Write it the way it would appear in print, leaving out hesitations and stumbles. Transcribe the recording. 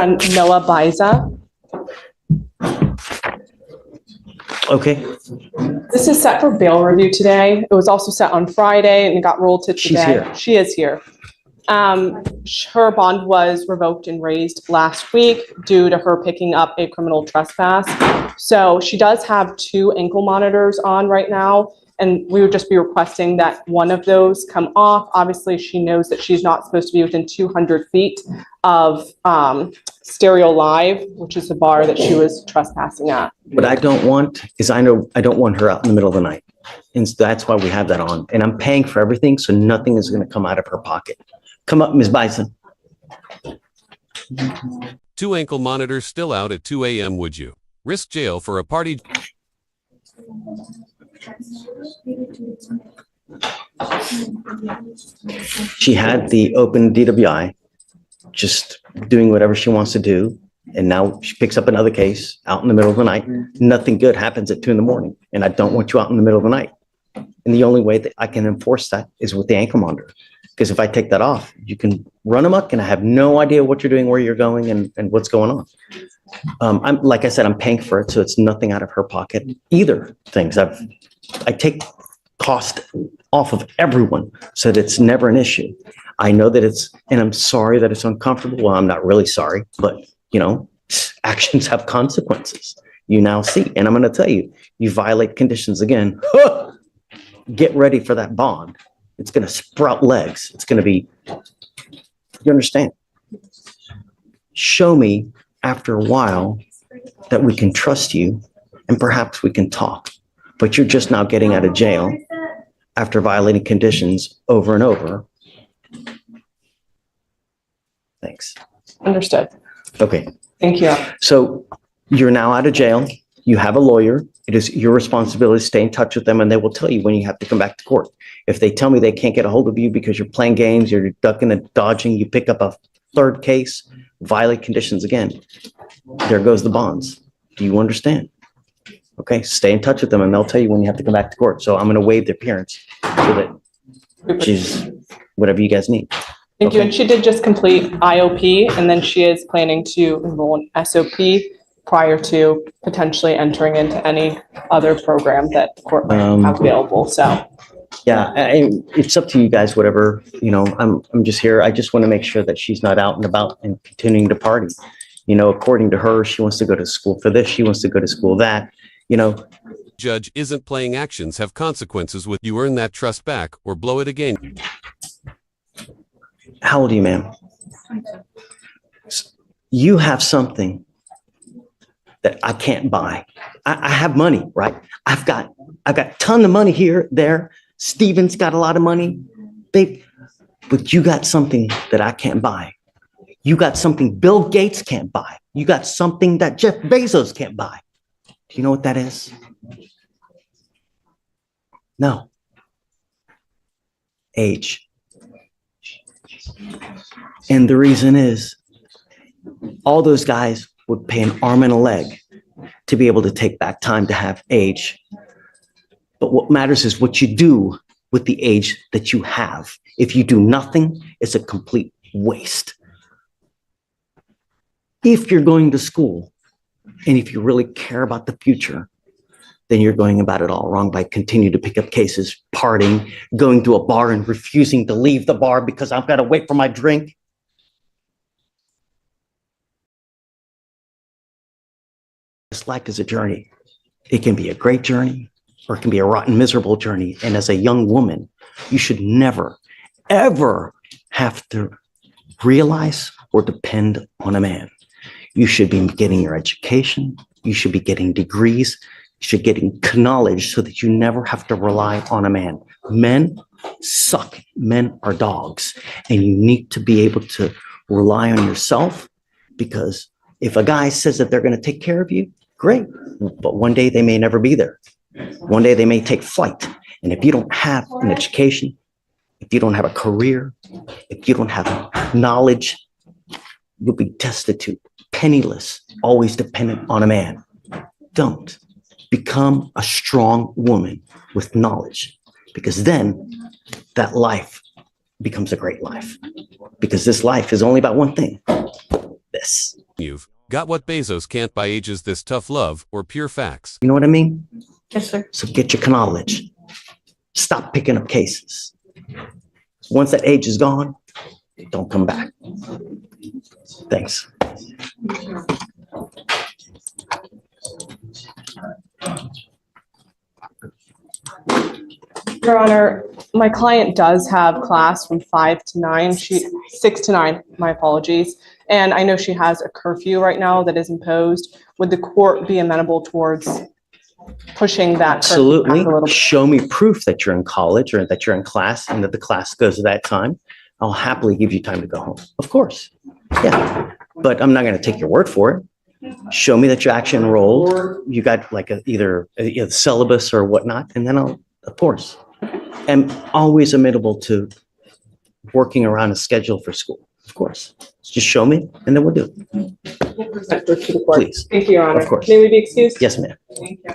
And Noah Biza. Okay. This is set for bail review today. It was also set on Friday and it got rolled to today. She's here. She is here. Her bond was revoked and raised last week due to her picking up a criminal trespass. So she does have 2 ankle monitors on right now, and we would just be requesting that one of those come off. Obviously, she knows that she's not supposed to be within 200 feet of Stereo Live, which is the bar that she was trespassing at. What I don't want is I don't want her out in the middle of the night. And that's why we have that on. And I'm paying for everything, so nothing is going to come out of her pocket. Come up, Ms. Bison. 2 ankle monitors still out at 2 a.m. Would you risk jail for a party? She had the open DWI, just doing whatever she wants to do. And now she picks up another case out in the middle of the night. Nothing good happens at 2 a.m. And I don't want you out in the middle of the night. And the only way that I can enforce that is with the ankle monitor. Because if I take that off, you can run amok and I have no idea what you're doing, where you're going, and what's going on. I'm like I said, I'm paying for it, so it's nothing out of her pocket. Either things. I take cost off of everyone so that it's never an issue. I know that and I'm sorry that it's uncomfortable. Well, I'm not really sorry, but actions have consequences. You now see, and I'm going to tell you, you violate conditions again. Get ready for that bond. It's going to sprout legs. It's going to be, you understand? Show me after a while that we can trust you and perhaps we can talk. But you're just now getting out of jail after violating conditions over and over. Thanks. Understood. Okay. Thank you. So you're now out of jail. You have a lawyer. It is your responsibility to stay in touch with them, and they will tell you when you have to come back to court. If they tell me they can't get a hold of you because you're playing games, you're ducking and dodging, you pick up a 3rd case, violate conditions again, there goes the bonds. Do you understand? Okay, stay in touch with them, and they'll tell you when you have to come back to court. So I'm going to waive the appearance so that she's whatever you guys need. Thank you. And she did just complete IOP, and then she is planning to enroll in SOP prior to potentially entering into any other program that the court might have available. So yeah, it's up to you guys, whatever, I'm just here. I just want to make sure that she's not out and about and continuing to party. According to her, she wants to go to school for this. She wants to go to school that, Judge isn't playing actions have consequences with you earn that trust back or blow it again. How old are you, ma'am? You have something that I can't buy. I have money, right? I've got a ton of money here, there. Steven's got a lot of money. But you got something that I can't buy. You got something Bill Gates can't buy. You got something that Jeff Bezos can't buy. Do you know what that is? No. Age. And the reason is all those guys would pay an arm and a leg to be able to take back time to have age. But what matters is what you do with the age that you have. If you do nothing, it's a complete waste. If you're going to school and if you really care about the future, then you're going about it all wrong by continuing to pick up cases, partying, going to a bar and refusing to leave the bar because I've got to wait for my drink. This life is a journey. It can be a great journey or it can be a rotten, miserable journey. And as a young woman, you should never, ever have to realize or depend on a man. You should be getting your education. You should be getting degrees. You should be getting knowledge so that you never have to rely on a man. Men suck. Men are dogs. And you need to be able to rely on yourself, because if a guy says that they're going to take care of you, great. But one day they may never be there. One day they may take flight. And if you don't have an education, if you don't have a career, if you don't have knowledge, you'll be destitute, penniless, always dependent on a man. Don't. Become a strong woman with knowledge, because then that life becomes a great life. Because this life is only about one thing. This. You've got what Bezos can't buy: ages, this tough love, or pure facts. You know what I mean? Yes, sir. So get your knowledge. Stop picking up cases. Once that age is gone, don't come back. Thanks. Your Honor, my client does have class from 5 to 9, 6 to 9, my apologies. And I know she has a curfew right now that is imposed. Would the court be amenable towards pushing that curfew back Absolutely. a little bit? Show me proof that you're in college or that you're in class and that the class goes at that time. I'll happily give you time to go home. Of course. Yeah. But I'm not going to take your word for it. Show me that you're actually enrolled. You got like either a syllabus or whatnot, and then I'll, of course, am always amenable to working around a schedule for school. Of course. Just show me and then we'll do it. We'll present her to the court. Please. Thank you, Your Honor. Of course. May we be excused? Yes, ma'am. Thank you.